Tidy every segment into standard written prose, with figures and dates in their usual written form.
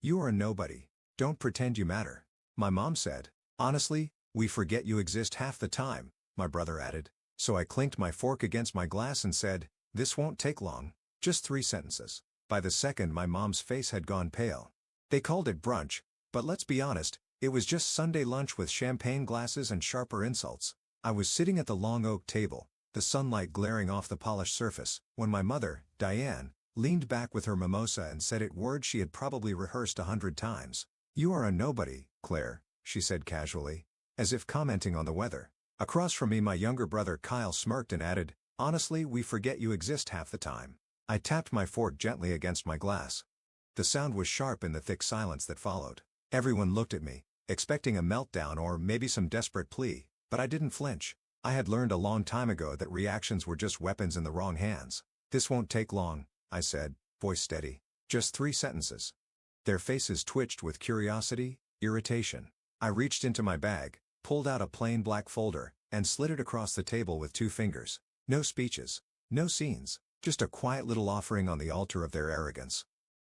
You are a nobody. Don't pretend you matter. My mom said. Honestly, we forget you exist half the time, my brother added. So I clinked my fork against my glass and said, this won't take long. Just 3 sentences. By the second my mom's face had gone pale. They called it brunch, but let's be honest, it was just Sunday lunch with champagne glasses and sharper insults. I was sitting at the long oak table, the sunlight glaring off the polished surface, when my mother, Diane, leaned back with her mimosa and said it words she had probably rehearsed 100 times. You are a nobody, Claire, she said casually, as if commenting on the weather. Across from me my younger brother Kyle smirked and added, honestly we forget you exist half the time. I tapped my fork gently against my glass. The sound was sharp in the thick silence that followed. Everyone looked at me, expecting a meltdown or maybe some desperate plea, but I didn't flinch. I had learned a long time ago that reactions were just weapons in the wrong hands. This won't take long, I said, voice steady. Just 3 sentences. Their faces twitched with curiosity, irritation. I reached into my bag, pulled out a plain black folder, and slid it across the table with 2 fingers. No speeches. No scenes. Just a quiet little offering on the altar of their arrogance.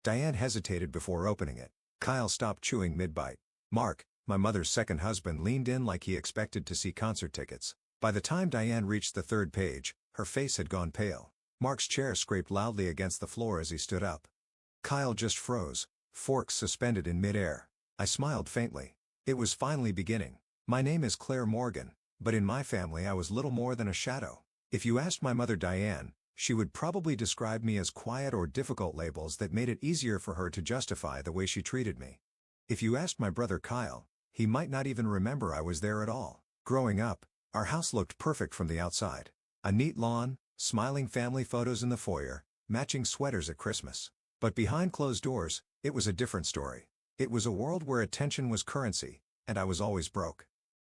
Diane hesitated before opening it. Kyle stopped chewing mid-bite. Mark, my mother's second husband, leaned in like he expected to see concert tickets. By the time Diane reached the 3rd page, her face had gone pale. Mark's chair scraped loudly against the floor as he stood up. Kyle just froze, forks suspended in mid-air. I smiled faintly. It was finally beginning. My name is Claire Morgan, but in my family I was little more than a shadow. If you asked my mother Diane, she would probably describe me as quiet or difficult, labels that made it easier for her to justify the way she treated me. If you asked my brother Kyle, he might not even remember I was there at all. Growing up, our house looked perfect from the outside. A neat lawn, smiling family photos in the foyer, matching sweaters at Christmas. But behind closed doors, it was a different story. It was a world where attention was currency, and I was always broke.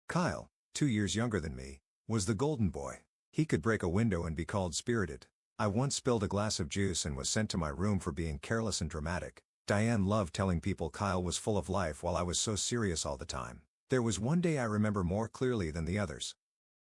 Kyle, 2 years younger than me, was the golden boy. He could break a window and be called spirited. I once spilled a glass of juice and was sent to my room for being careless and dramatic. Diane loved telling people Kyle was full of life while I was so serious all the time. There was one day I remember more clearly than the others.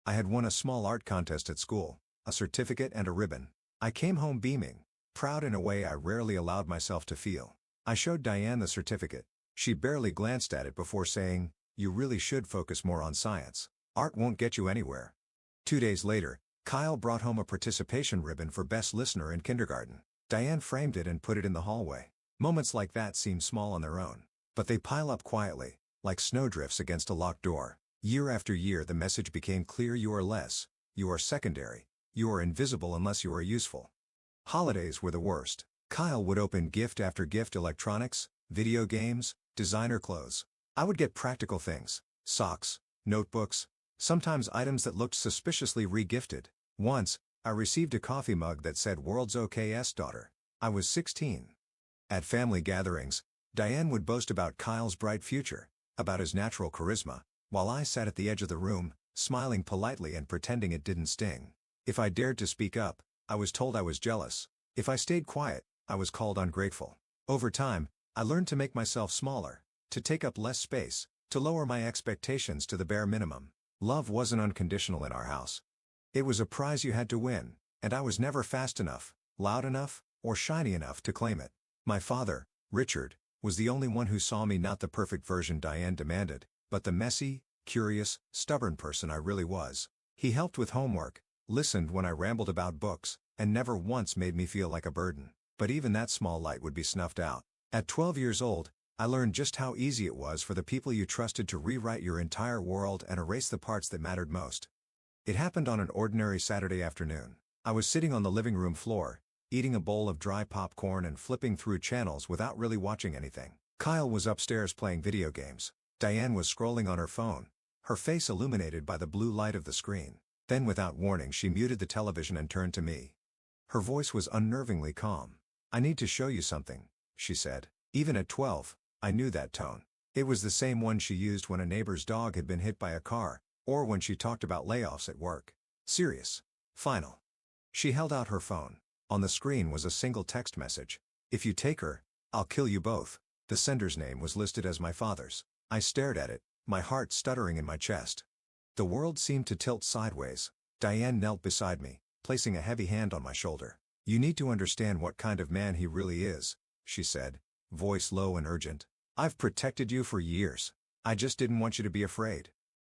I had won a small art contest at school, a certificate and a ribbon. I came home beaming, proud in a way I rarely allowed myself to feel. I showed Diane the certificate. She barely glanced at it before saying, "You really should focus more on science. Art won't get you anywhere." 2 days later, Kyle brought home a participation ribbon for Best Listener in kindergarten. Diane framed it and put it in the hallway. Moments like that seem small on their own, but they pile up quietly, like snowdrifts against a locked door. Year after year the message became clear: you are less, you are secondary, you are invisible unless you are useful. Holidays were the worst. Kyle would open gift after gift: electronics, video games, designer clothes. I would get practical things: socks, notebooks, sometimes items that looked suspiciously re-gifted. Once, I received a coffee mug that said "World's OK's daughter." I was 16. At family gatherings, Diane would boast about Kyle's bright future, about his natural charisma, while I sat at the edge of the room, smiling politely and pretending it didn't sting. If I dared to speak up, I was told I was jealous. If I stayed quiet, I was called ungrateful. Over time, I learned to make myself smaller, to take up less space, to lower my expectations to the bare minimum. Love wasn't unconditional in our house. It was a prize you had to win, and I was never fast enough, loud enough, or shiny enough to claim it. My father, Richard, was the only one who saw me not the perfect version Diane demanded, but the messy, curious, stubborn person I really was. He helped with homework, listened when I rambled about books, and never once made me feel like a burden. But even that small light would be snuffed out. At 12 years old, I learned just how easy it was for the people you trusted to rewrite your entire world and erase the parts that mattered most. It happened on an ordinary Saturday afternoon. I was sitting on the living room floor, eating a bowl of dry popcorn and flipping through channels without really watching anything. Kyle was upstairs playing video games. Diane was scrolling on her phone, her face illuminated by the blue light of the screen. Then without warning she muted the television and turned to me. Her voice was unnervingly calm. "I need to show you something," she said. Even at 12, I knew that tone. It was the same one she used when a neighbor's dog had been hit by a car, or when she talked about layoffs at work. Serious. Final. She held out her phone. On the screen was a single text message. "If you take her, I'll kill you both." The sender's name was listed as my father's. I stared at it, my heart stuttering in my chest. The world seemed to tilt sideways. Diane knelt beside me, placing a heavy hand on my shoulder. "You need to understand what kind of man he really is," she said, voice low and urgent. "I've protected you for years. I just didn't want you to be afraid."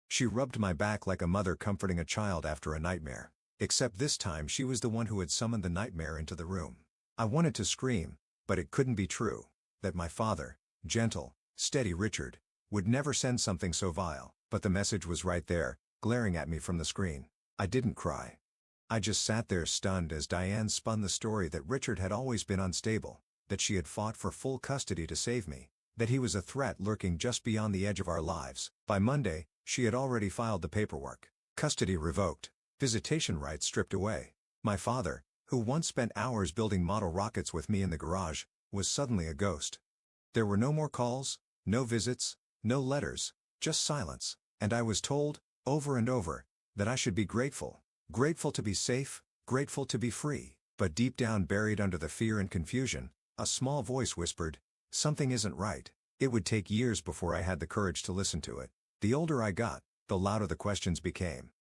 She rubbed my back like a mother comforting a child after a nightmare. Except this time she was the one who had summoned the nightmare into the room. I wanted to scream, but it couldn't be true. That my father, gentle, steady Richard, would never send something so vile. But the message was right there, glaring at me from the screen. I didn't cry. I just sat there stunned as Diane spun the story that Richard had always been unstable, that she had fought for full custody to save me, that he was a threat lurking just beyond the edge of our lives. By Monday, she had already filed the paperwork. Custody revoked. Visitation rights stripped away. My father, who once spent hours building model rockets with me in the garage, was suddenly a ghost. There were no more calls, no visits, no letters, just silence, and I was told, over and over, that I should be grateful. Grateful to be safe, grateful to be free. But deep down, buried under the fear and confusion, a small voice whispered, "Something isn't right." It would take years before I had the courage to listen to it. The older I got, the louder the questions became.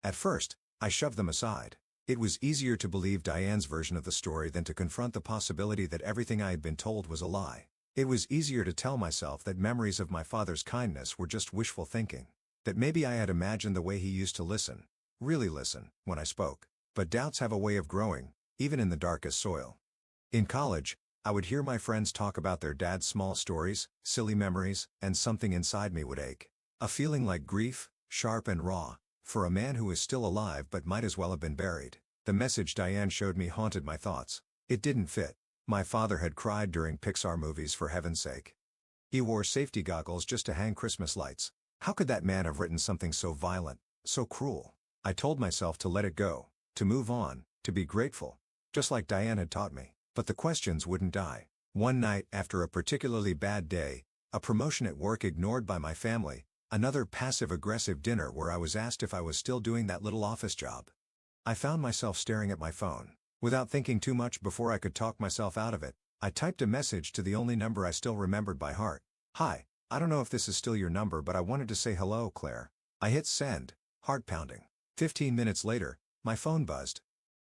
At first, I shoved them aside. It was easier to believe Diane's version of the story than to confront the possibility that everything I had been told was a lie. It was easier to tell myself that memories of my father's kindness were just wishful thinking. That maybe I had imagined the way he used to listen, really listen, when I spoke. But doubts have a way of growing, even in the darkest soil. In college, I would hear my friends talk about their dad's small stories, silly memories, and something inside me would ache. A feeling like grief, sharp and raw, for a man who is still alive but might as well have been buried. The message Diane showed me haunted my thoughts. It didn't fit. My father had cried during Pixar movies, for heaven's sake. He wore safety goggles just to hang Christmas lights. How could that man have written something so violent, so cruel? I told myself to let it go, to move on, to be grateful, just like Diane had taught me. But the questions wouldn't die. One night, after a particularly bad day, a promotion at work ignored by my family, another passive-aggressive dinner where I was asked if I was still doing that little office job, I found myself staring at my phone. Without thinking too much before I could talk myself out of it, I typed a message to the only number I still remembered by heart. "Hi, I don't know if this is still your number, but I wanted to say hello, Claire." I hit send, heart pounding. 15 minutes later, my phone buzzed.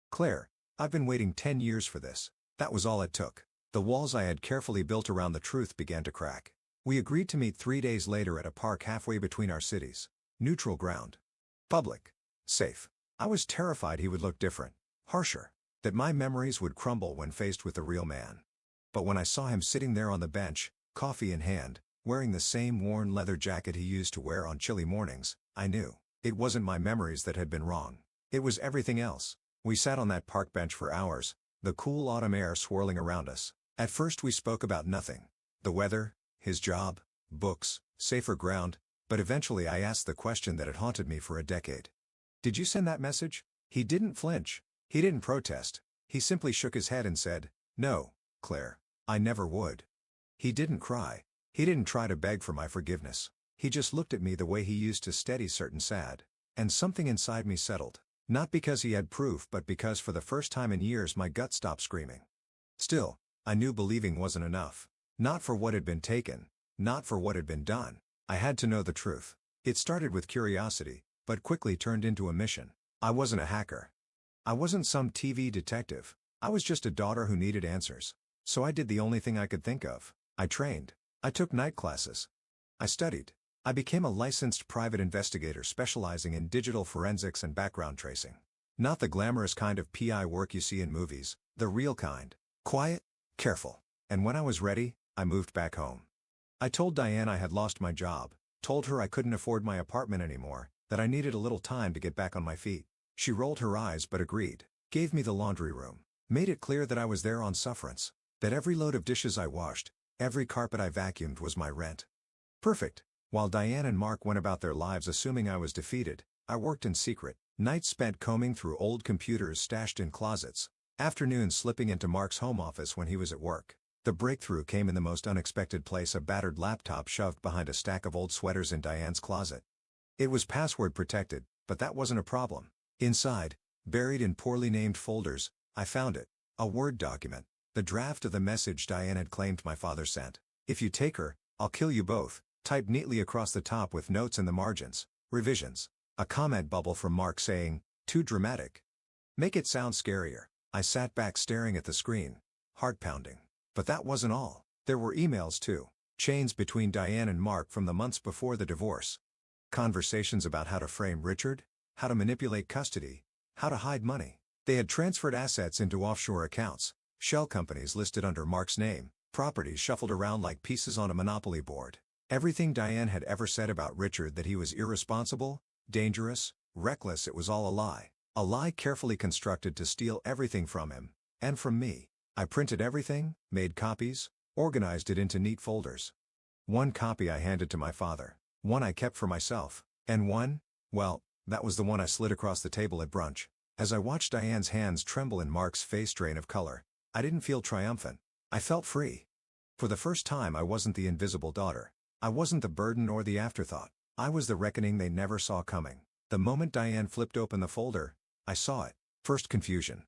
"Claire, I've been waiting 10 years for this." That was all it took. The walls I had carefully built around the truth began to crack. We agreed to meet 3 days later at a park halfway between our cities. Neutral ground. Public. Safe. I was terrified he would look different. Harsher. That my memories would crumble when faced with the real man. But when I saw him sitting there on the bench, coffee in hand, wearing the same worn leather jacket he used to wear on chilly mornings, I knew. It wasn't my memories that had been wrong. It was everything else. We sat on that park bench for hours, the cool autumn air swirling around us. At first we spoke about nothing. The weather, his job, books, safer ground, but eventually I asked the question that had haunted me for a decade. "Did you send that message?" He didn't flinch. He didn't protest. He simply shook his head and said, "No, Claire, I never would." He didn't cry. He didn't try to beg for my forgiveness. He just looked at me the way he used to steady certain sad. And something inside me settled. Not because he had proof, but because for the first time in years my gut stopped screaming. Still, I knew believing wasn't enough. Not for what had been taken, not for what had been done. I had to know the truth. It started with curiosity, but quickly turned into a mission. I wasn't a hacker. I wasn't some TV detective. I was just a daughter who needed answers. So I did the only thing I could think of. I trained. I took night classes. I studied. I became a licensed private investigator specializing in digital forensics and background tracing. Not the glamorous kind of PI work you see in movies, the real kind. Quiet, careful. And when I was ready, I moved back home. I told Diane I had lost my job, told her I couldn't afford my apartment anymore, that I needed a little time to get back on my feet. She rolled her eyes but agreed, gave me the laundry room, made it clear that I was there on sufferance, that every load of dishes I washed, every carpet I vacuumed was my rent. Perfect. While Diane and Mark went about their lives assuming I was defeated, I worked in secret, nights spent combing through old computers stashed in closets, afternoons slipping into Mark's home office when he was at work. The breakthrough came in the most unexpected place: a battered laptop shoved behind a stack of old sweaters in Diane's closet. It was password protected, but that wasn't a problem. Inside, buried in poorly named folders, I found it. A Word document. The draft of the message Diane had claimed my father sent. "If you take her, I'll kill you both," typed neatly across the top with notes in the margins. Revisions. A comment bubble from Mark saying, "Too dramatic. Make it sound scarier." I sat back staring at the screen, heart pounding. But that wasn't all. There were emails too. Chains between Diane and Mark from the months before the divorce. Conversations about how to frame Richard, how to manipulate custody, how to hide money. They had transferred assets into offshore accounts, shell companies listed under Mark's name, properties shuffled around like pieces on a Monopoly board. Everything Diane had ever said about Richard, that he was irresponsible, dangerous, reckless, it was all a lie. A lie carefully constructed to steal everything from him, and from me. I printed everything, made copies, organized it into neat folders. One copy I handed to my father, one I kept for myself, and one, well, that was the one I slid across the table at brunch. As I watched Diane's hands tremble and Mark's face drain of color, I didn't feel triumphant. I felt free. For the first time, I wasn't the invisible daughter. I wasn't the burden or the afterthought. I was the reckoning they never saw coming. The moment Diane flipped open the folder, I saw it. First confusion.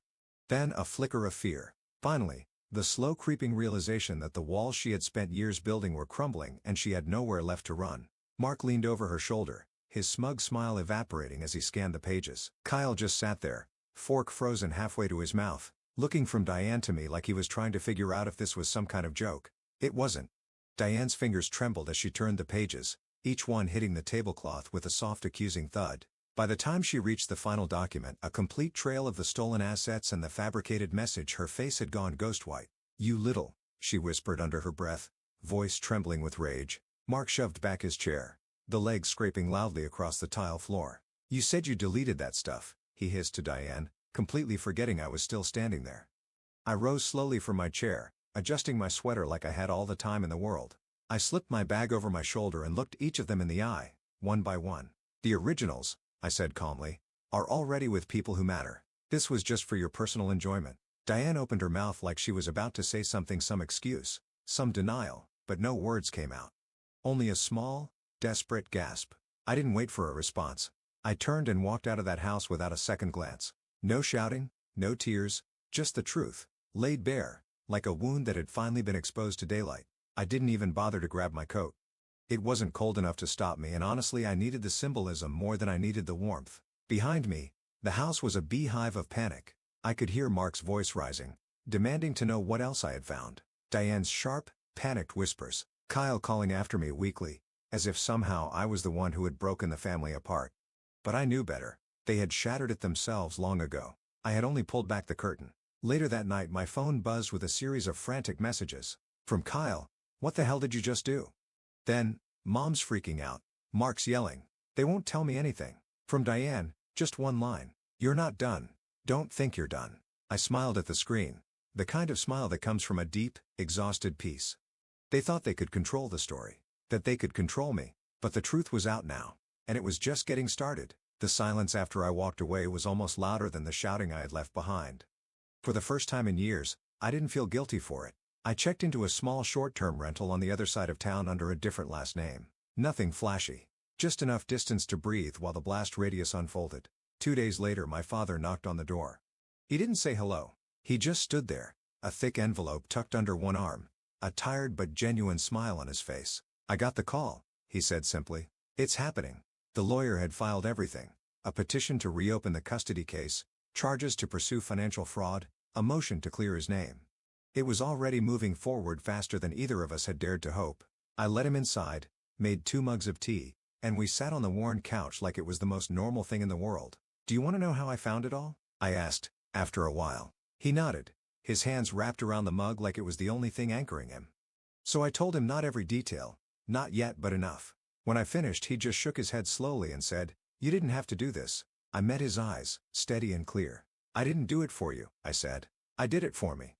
Then a flicker of fear. Finally, the slow creeping realization that the walls she had spent years building were crumbling and she had nowhere left to run. Mark leaned over her shoulder, his smug smile evaporating as he scanned the pages. Kyle just sat there, fork frozen halfway to his mouth, looking from Diane to me like he was trying to figure out if this was some kind of joke. It wasn't. Diane's fingers trembled as she turned the pages, each one hitting the tablecloth with a soft accusing thud. By the time she reached the final document, a complete trail of the stolen assets and the fabricated message, her face had gone ghost white. "You little," she whispered under her breath, voice trembling with rage. Mark shoved back his chair, the legs scraping loudly across the tile floor. "You said you deleted that stuff," he hissed to Diane, completely forgetting I was still standing there. I rose slowly from my chair, adjusting my sweater like I had all the time in the world. I slipped my bag over my shoulder and looked each of them in the eye, one by one. "The originals," I said calmly, "are already with people who matter. This was just for your personal enjoyment." Diane opened her mouth like she was about to say something, some excuse, some denial, but no words came out. Only a small, desperate gasp. I didn't wait for a response. I turned and walked out of that house without a second glance. No shouting, no tears, just the truth, laid bare, like a wound that had finally been exposed to daylight. I didn't even bother to grab my coat. It wasn't cold enough to stop me, and honestly I needed the symbolism more than I needed the warmth. Behind me, the house was a beehive of panic. I could hear Mark's voice rising, demanding to know what else I had found. Diane's sharp, panicked whispers. Kyle calling after me weakly, as if somehow I was the one who had broken the family apart. But I knew better. They had shattered it themselves long ago. I had only pulled back the curtain. Later that night my phone buzzed with a series of frantic messages. From Kyle, "What the hell did you just do?" Then, "Mom's freaking out. Mark's yelling. They won't tell me anything." From Diane, just one line. "You're not done. Don't think you're done." I smiled at the screen, the kind of smile that comes from a deep, exhausted peace. They thought they could control the story, that they could control me, but the truth was out now, and it was just getting started. The silence after I walked away was almost louder than the shouting I had left behind. For the first time in years, I didn't feel guilty for it. I checked into a small short-term rental on the other side of town under a different last name. Nothing flashy, just enough distance to breathe while the blast radius unfolded. 2 days later my father knocked on the door. He didn't say hello. He just stood there, a thick envelope tucked under one arm, a tired but genuine smile on his face. "I got the call," he said simply. "It's happening." The lawyer had filed everything: a petition to reopen the custody case, charges to pursue financial fraud, a motion to clear his name. It was already moving forward faster than either of us had dared to hope. I let him inside, made 2 mugs of tea, and we sat on the worn couch like it was the most normal thing in the world. "Do you want to know how I found it all?" I asked, after a while. He nodded, his hands wrapped around the mug like it was the only thing anchoring him. So I told him not every detail, not yet, but enough. When I finished he just shook his head slowly and said, "You didn't have to do this." I met his eyes, steady and clear. "I didn't do it for you," I said. "I did it for me."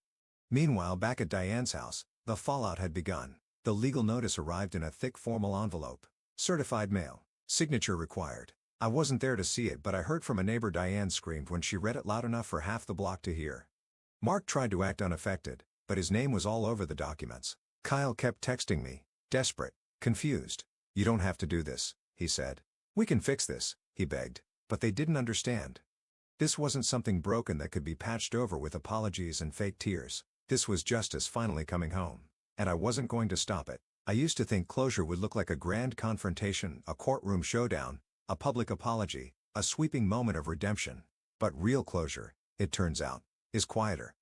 Meanwhile, back at Diane's house, the fallout had begun. The legal notice arrived in a thick formal envelope. Certified mail. Signature required. I wasn't there to see it, but I heard from a neighbor Diane screamed when she read it loud enough for half the block to hear. Mark tried to act unaffected, but his name was all over the documents. Kyle kept texting me, desperate, confused. "You don't have to do this," he said. "We can fix this," he begged. But they didn't understand. This wasn't something broken that could be patched over with apologies and fake tears. This was justice finally coming home. And I wasn't going to stop it. I used to think closure would look like a grand confrontation, a courtroom showdown, a public apology, a sweeping moment of redemption. But real closure, it turns out, is quieter.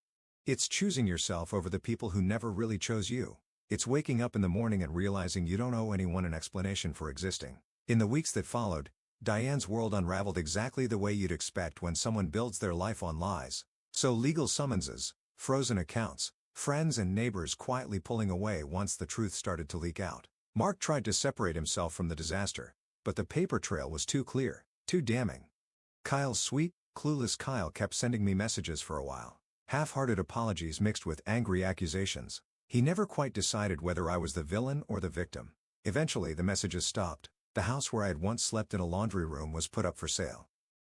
It's choosing yourself over the people who never really chose you. It's waking up in the morning and realizing you don't owe anyone an explanation for existing. In the weeks that followed, Diane's world unraveled exactly the way you'd expect when someone builds their life on lies. So legal summonses, frozen accounts, friends and neighbors quietly pulling away once the truth started to leak out. Mark tried to separate himself from the disaster, but the paper trail was too clear, too damning. Kyle's sweet, clueless Kyle kept sending me messages for a while. Half-hearted apologies mixed with angry accusations. He never quite decided whether I was the villain or the victim. Eventually the messages stopped. The house where I had once slept in a laundry room was put up for sale.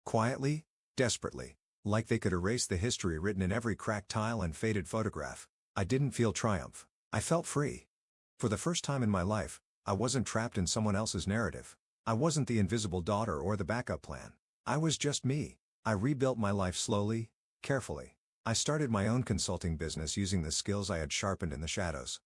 Quietly, desperately, like they could erase the history written in every cracked tile and faded photograph. I didn't feel triumph. I felt free. For the first time in my life, I wasn't trapped in someone else's narrative. I wasn't the invisible daughter or the backup plan. I was just me. I rebuilt my life slowly, carefully. I started my own consulting business using the skills I had sharpened in the shadows.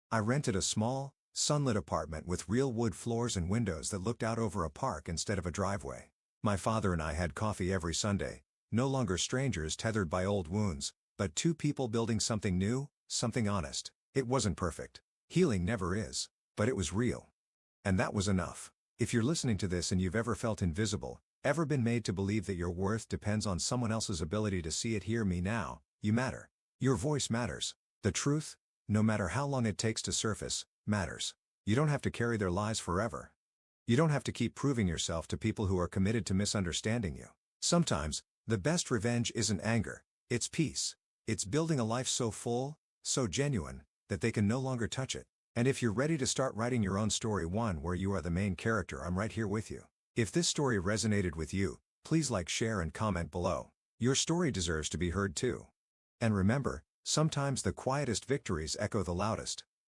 I rented a small, sunlit apartment with real wood floors and windows that looked out over a park instead of a driveway. My father and I had coffee every Sunday, no longer strangers tethered by old wounds, but two people building something new, something honest. It wasn't perfect. Healing never is, but it was real. And that was enough. If you're listening to this and you've ever felt invisible, ever been made to believe that your worth depends on someone else's ability to see it, hear me now, you matter. Your voice matters. The truth, no matter how long it takes to surface, matters. You don't have to carry their lies forever. You don't have to keep proving yourself to people who are committed to misunderstanding you. Sometimes, the best revenge isn't anger, it's peace. It's building a life so full, so genuine, that they can no longer touch it. And if you're ready to start writing your own story, one where you are the main character, I'm right here with you. If this story resonated with you, please like, share and comment below. Your story deserves to be heard too. And remember, sometimes the quietest victories echo the loudest.